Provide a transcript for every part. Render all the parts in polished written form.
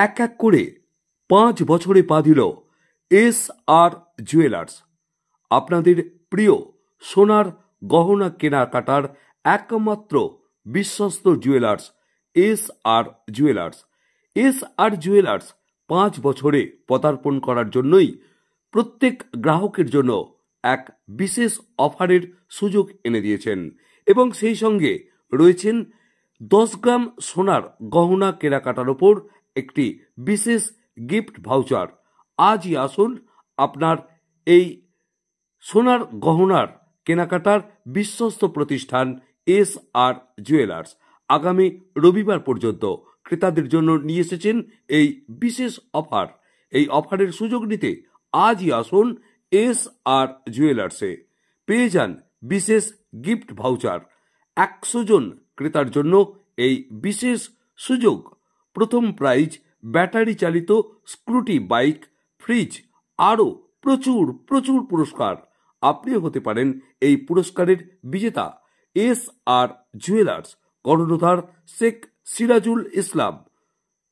এক এক করে 5 বছরে পা দিল এস আর জুয়েলার্স। আপনাদের প্রিয় সোনার গহনা কেনাকাটার একমাত্র বিশ্বস্ত jewellers S R jewellers. S R jewellers 5 বছরে পদার্পণ করার জন্যই প্রত্যেক গ্রাহকের জন্য এক বিশেষ অফারের সুযোগ এনে দিয়েছেন এবং সেই সঙ্গে রয়েছেন 10 গ্রাম সোনার গহনা কেনাকাটার ওপর একটি বিশেষ গিফট ভাউচার। আজই আসুন আপনার এই সোনার গহনার কেনাকাটার বিশ্বস্ত প্রতিষ্ঠান এস আর জুয়েলার্স। আগামী রবিবার পর্যন্ত ক্রেতাদের জন্য নিয়ে এসেছেন এই বিশেষ অফার। এই অফারের সুযোগ নিতে আজই আসুন এস আর জুয়েলার্সে। পেয়ে যান বিশেষ গিফট ভাউচার। 100 জন ক্রেতার জন্য এই বিশেষ সুযোগ। প্রথম প্রাইজ ব্যাটারি চালিত স্কুটি বাইক, ফ্রিজ, আরও প্রচুর প্রচুর পুরস্কার। আপনিও হতে পারেন এই পুরস্কারের বিজেতা। এস আর জুয়েলার্স, কর্ণধার শেখ সিরাজুল ইসলাম,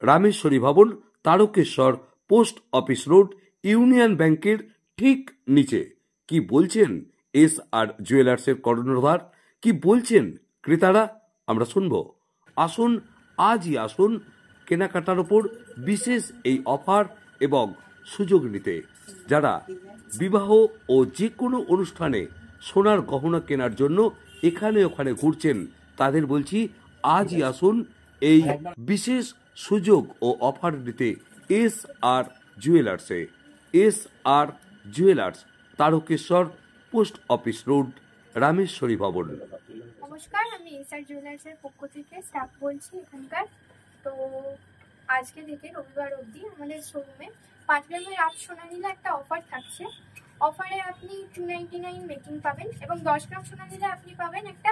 রামেশ্বরী ভবন, Tarakeswar, post office road, union ব্যাংকের ঠিক নিচে। কি বলছেন এস আর জুয়েলার্সের কর্ণধার, কি বলছেন ক্রেতারা, আমরা শুনবো। আসুন, আজই আসুন কেনাকাটার ওপর বিশেষ এই অফার এবং সুযোগ নিতে। যারা বিবাহ ও যে কোনো অনুষ্ঠানে সোনার গহনা কেনার জন্য এখানে ওখানে ঘুরছেন, তাদের বলছি আজই আসুন এই বিশেষ সুযোগ ও অফার নিতে এস আর জুয়েলার্সে। S R jewellers, Tarakeswar, post office road, Rameshwari Bhavan. নমস্কার, আমি এস আর জুয়েলার্সের পক্ষ থেকে স্টাফ বলছি এখানকার। তো আজকে থেকে রবিবার অবধি আমাদের শোরুমে 5 গ্রামের আপ সোনা নিলে একটা অফার থাকছে। অফারে আপনি 299 মেকিং পাবেন এবং 10 গ্রাম সোনা নিলে আপনি পাবেন একটা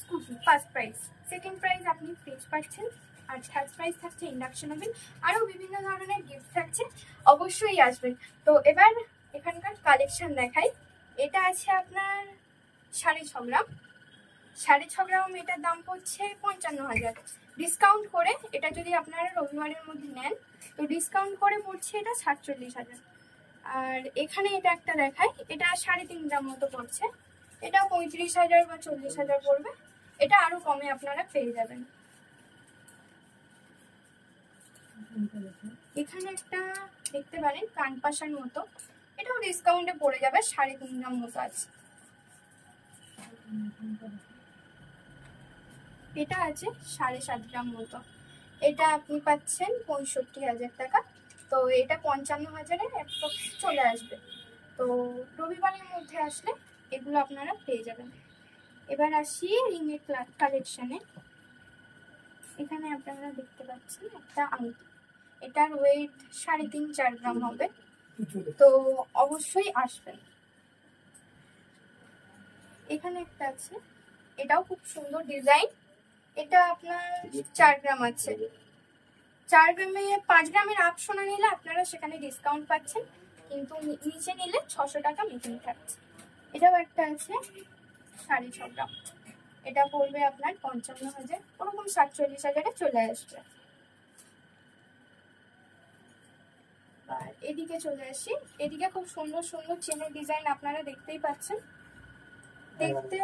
scooty first prize, second prize আপনি ফ্রিজ পাচ্ছেন, আর থার্ড প্রাইজ থাকছে ইন্ডাকশন ওভেন, আরও বিভিন্ন ধরনের গিফট থাকছে। অবশ্যই আসবেন। তো এবার এখানকার কালেকশন দেখাই। এটা আছে আপনার 6.5 গ্রাম। 6.5 গ্রাম, এটার দাম পড়ছে 55,000। ডিসকাউন্ট করে এটা যদি আপনারা রবিবারের মধ্যে নেন তো ডিসকাউন্ট করে পড়ছে এটা 47,000। আর এখানে এটা একটা দেখাই, এটা 3.5 গ্রাম মতো পড়ছে, এটা 35,000 বা 40,000 পড়বে। এটা আরো কমে আপনারা পেয়ে যাবেন। এখানে একটা দেখতে পারেন কানপাশার মতো, এটাও ডিসকাউন্টে পড়ে যাবে, 3.5 গ্রাম মতো আছে। এটা আছে 7.5 গ্রাম মতো, এটা আপনি পাচ্ছেন 65,000 টাকা। তো এটা 55,000-এ চলে আসবে। তো রবিবারের মধ্যে আসলে এগুলো আপনারা পেয়ে যাবেন। এবার আসি রিংয়ের কালেকশনে। এখানে আপনারা দেখতে পাচ্ছেন একটা আংটি, এটার ওয়েট 3.5-4 গ্রাম হবে। তো অবশ্যই আসবেন। এখানে একটা আছে, এটাও খুব সুন্দর ডিজাইন, এটা আপনার 4 গ্রাম আছে। 4 গ্রামে 5 গ্রামের আপ সোনা নিলে আপনারা সেখানে ডিসকাউন্ট পাচ্ছেন, কিন্তু নিচে নিলে 600 টাকা মেকিং থাকছে। এটাও একটা আছে 6.5 গ্রাম, এটা পড়বে আপনার 55,000, ওরকম 47,000-এ চলে আসবে। আর এদিকে চলে আসি, এদিকে খুব সুন্দর সুন্দর চেনের ডিজাইন আপনারা দেখতেই পাচ্ছেন। দেখতে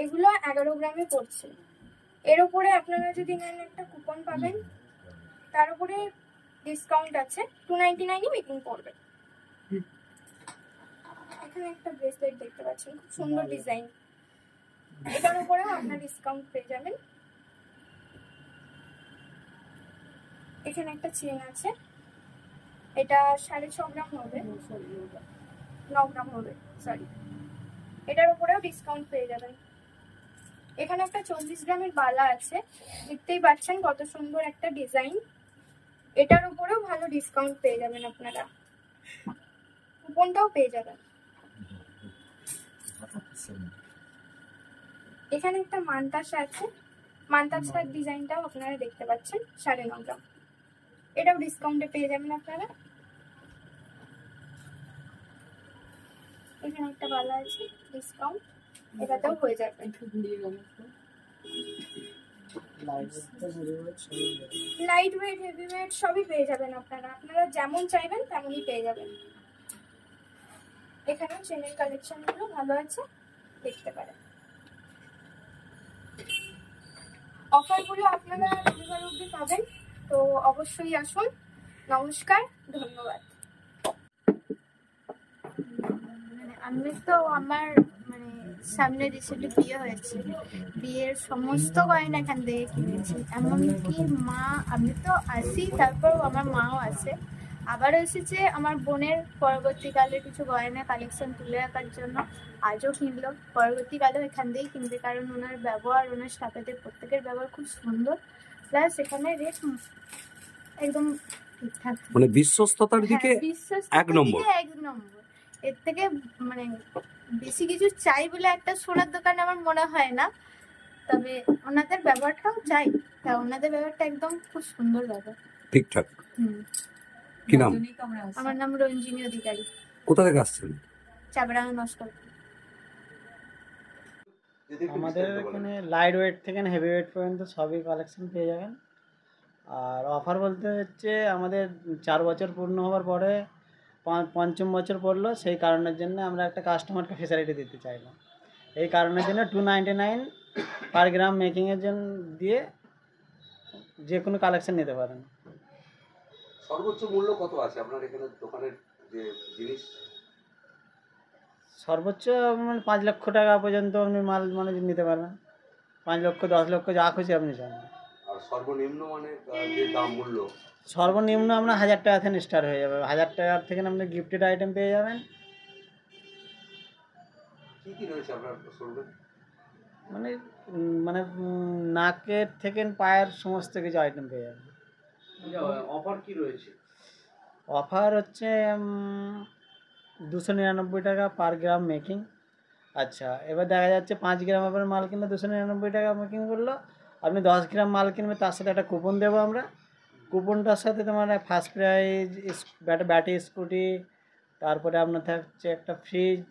এগুলো 11 গ্রামে পড়ছে। এর উপরে আপনারা যদি নেন একটা কুপন পাবেন, তার উপরে ডিসকাউন্ট আছে, 299-ই মেকিং পড়বে। এখানে একটা ব্রেসলেট দেখতে পাচ্ছেন, খুব সুন্দর ডিজাইন, এটার উপরেও আপনার ডিসকাউন্ট পেয়ে যাবেন। এখানে একটা চেন আছে, এটা 6.5 গ্রাম হবে, 9 গ্রাম হবে, সরি, এটার উপরেও ডিসকাউন্ট পেয়ে যাবেন। এখানে একটা 40 গ্রামের বালা আছে, দেখতেই পাচ্ছেন কত সুন্দর একটা ডিজাইন, এটার উপরেও ভালো ডিসকাউন্ট পেয়ে যাবেন আপনারা, কুপনটাও পেয়ে যাবেন। এখানে একটা মানতাসা আছে, মানতাসার ডিজাইনটাও আপনারা দেখতে পাচ্ছেন, 9.5 গ্রাম, এটাও ডিসকাউন্টে পেয়ে যাবেন আপনারা। এখানে একটা বালা আছে, ডিসকাউন্ট এটাতেও হয়ে যাবে। লাইট ওয়েট, হেভি ওয়েট সবই পেয়ে যাবেন আপনারা। আপনারা যেমন চাইবেন তেমনই পেয়ে যাবেন। এখানে চেনের কালেকশনগুলো ভালো আছে, দেখতে পারেন। অফারগুলো আপনারা রবিবার অবধি পাবেন, তো অবশ্যই আসুন। নমস্কার, ধন্যবাদ। আমি তো আমার সামনে রিসেন্টলি বিয়ে হয়েছে, বিয়ের সমস্ত গয়না এখান থেকে কিনেছি। এমনকি মা, আমি তো আসি, তারপর আমার মাও আসে, আবারও এসেছে আমার বোনের পরবর্তীকালে কিছু গয়না কালেকশন তুলে রাখার জন্য। আজও কিনলো, পরবর্তীকালেও এখান থেকেই কিনবে, কারণ ওনার ব্যবহার, ওনার স্টাফেদের প্রত্যেকের ব্যবহার খুব সুন্দর, প্লাস এখানে রেট একদম ঠিকঠাক, মানে বিশ্বস্ততার দিকে এক নম্বর। এর থেকে বেশি কিছু চাই বলে একটা সোনার দোকানে আমার মনে হয় না, তবে ওনাদের ব্যবহারটাও চাই, তা ওনাদের ব্যবহারটা একদম খুব সুন্দর ব্যবহার, ঠিকঠাক। কি নাম? আমার নাম রঞ্জিনী অধিকারী। কোথা থেকে আসছেন? চাপড়াঙ্গা নস্কর। আমাদের এখানে লাইট ওয়েট থেকে হেভি ওয়েট পর্যন্ত সবই কালেকশন পেয়ে যাবেন। আর অফার বলতে হচ্ছে আমাদের 4 বছর পূর্ণ হওয়ার পরে পঞ্চম বছর পড়লো, সেই কারণের জন্য আমরা একটা কাস্টমারকে ফেসিলিটি দিতে চাইলাম। এই কারণের জন্য 299 পার গ্রাম মেকিংয়ের জন্য দিয়ে যে কোনো কালেকশন নিতে পারেন। সর্বোচ্চ মূল্য কত আছে আপনার এখানে দোকানের যে জিনিস? সর্বোচ্চ 5 লক্ষ টাকা পর্যন্ত আপনি মাল নিতে পারবেন। 5 লক্ষ, 10 লক্ষ, যা খুশি আপনি চান। আর সর্বনিম্ন যে দাম মূল্য? সর্বনিম্ন আপনার 1000 টাকা থেকে স্টার্ট হয়ে যাবে। 1000 টাকার থেকে আপনি গিফটেড আইটেম পেয়ে যাবেন। কি কি রয়েছে আপনার শোরুমে? নাকের থেকে পায়ের সমস্ত কিছু আইটেম পেয়ে যাবেন। অফার কি রয়েছে? অফার হচ্ছে 299 টাকা পার গ্রাম মেকিং। আচ্ছা, এবার দেখা যাচ্ছে 5 গ্রাম আপনার মাল কিনলে 299 টাকা মেকিং করলো। আপনি 10 গ্রাম মাল কিনবে, তার সাথে একটা কুপন দেবো আমরা। কুপনটার সাথে তোমার ফার্স্ট প্রাইজ ব্যাটারি স্কুটি, তারপরে আপনার থাকছে একটা ফ্রিজ,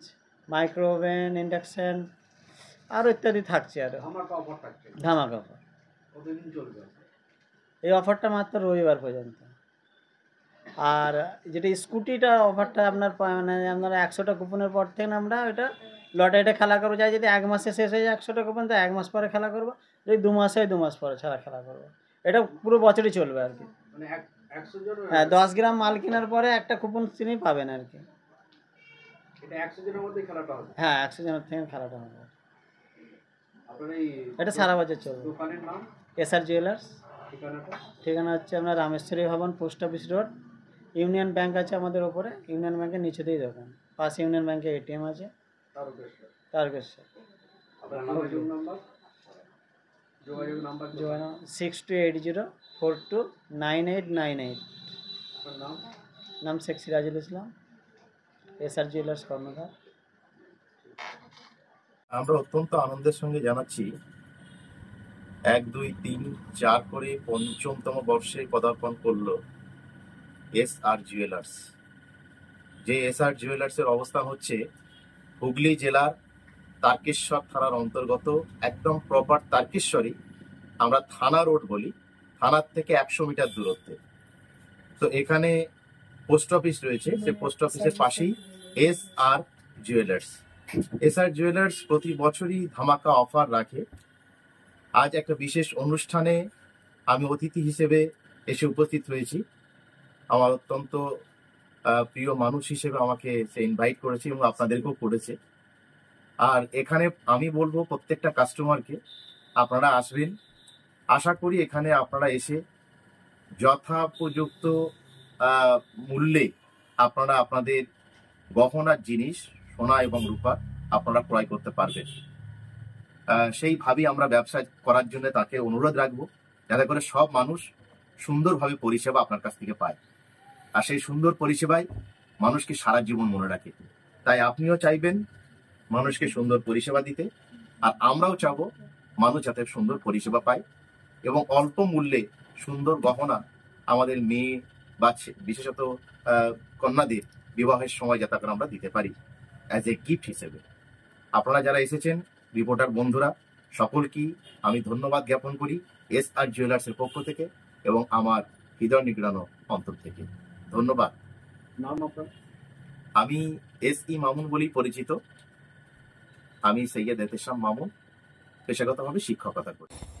মাইক্রো ওভেন, ইন্ডাকশান, আরও ইত্যাদি থাকছে। আরও ধামাকা অফার। এই অফারটা মাত্র রবিবার পর্যন্ত। আর যেটা স্কুটিটা অফারটা আপনার আপনারা 100টা কুপনের পর থেকে আমরা ওইটা লটারিটা খেলা করবো। যাই যদি 1 মাসে শেষ হয়ে যায় 100টা কুপন, তো 1 মাস পরে খেলা করবো। যদি 2 মাসে হয় 2 মাস পরে খেলা করবো। এটা পুরো বছরই চলবে আর কি। হ্যাঁ, 10 গ্রাম মাল কেনার পরে একটা কুপন তিনি পাবেন আর কি। হ্যাঁ, 100 জনের থেকে খেলাটা হবে। এটা সারা বছর চলবে। SR jewellers. ঠিকানা হচ্ছে আপনার রামেশ্বরী ভবন, post office road. Union bank আছে আমাদের ওপরে, ইউনিয়ন ব্যাংকের নিচেতেই দোকান। পাশে ইউনিয়ন ব্যাংকে এটিএম আছে। তারকেশ্বর। 6280429898। নাম শেখ সিরাজুল ইসলাম, এসআর জুয়েলার্স কর্ণধার। আমরা অত্যন্ত আনন্দের সঙ্গে জানাচ্ছি 1, 2, 3, 4 করে 5ম বর্ষে পদার্পণ করলো এসআর জুয়েলার্স। যে এসআর জুয়েলার্সের অবস্থান হচ্ছে হুগলি জেলার তারকেশ্বর থানার অন্তর্গত, একদম প্রপার তারকেশ্বরই, আমরা থানা রোড বলি, থানার থেকে 100 মিটার দূরত্বে। তো এখানে পোস্ট অফিস রয়েছে, সে পোস্ট অফিসের পাশেই এসআর জুয়েলার্স। এসআর জুয়েলার্স প্রতি বছরই ধামাকা অফার রাখে। আজ একটা বিশেষ অনুষ্ঠানে আমি অতিথি হিসেবে এসে উপস্থিত হয়েছি। আমার অত্যন্ত প্রিয় মানুষ হিসেবে আমাকে সে ইনভাইট করেছে এবং আপনাদেরকেও করেছে। আর এখানে আমি বলবো প্রত্যেকটা কাস্টমারকে আপনারা আসবেন। আশা করি এখানে আপনারা এসে যথোপযুক্ত মূল্যে আপনারা আপনাদের গহনার জিনিস, সোনা এবং রূপা আপনারা ক্রয় করতে পারবেন। সেইভাবেই আমরা ব্যবসা করার জন্য তাকে অনুরোধ রাখবো, যাতে করে সব মানুষ সুন্দরভাবে পরিষেবা আপনার কাছ থেকে পায়। আর সেই সুন্দর পরিষেবায় মানুষকে সারা জীবন মনে রাখে। তাই আপনিও চাইবেন মানুষকে সুন্দর পরিষেবা দিতে, আর আমরাও চাবো মানুষ যাতে সুন্দর পরিষেবা পায় এবং অল্প মূল্যে সুন্দর গহনা আমাদের মেয়ে বা বিশেষত কন্যাদের বিবাহের সময় যাতে আমরা দিতে পারি অ্যাজ এ গিফট হিসেবে। আপনারা যারা এসেছেন, রিপোর্টার বন্ধুরা, সকলকেই আমি ধন্যবাদ জ্ঞাপন করি SR জুয়েলার্সের পক্ষ থেকে এবং আমার হৃদয় নিগ্রানো অন্তর থেকে। ধন্যবাদ। নাম আপনার? আমি SE মামুন বলেই পরিচিত। আমি সৈয়দ এহতেশাম মামুন, পেশাগতভাবে শিক্ষকতা করি।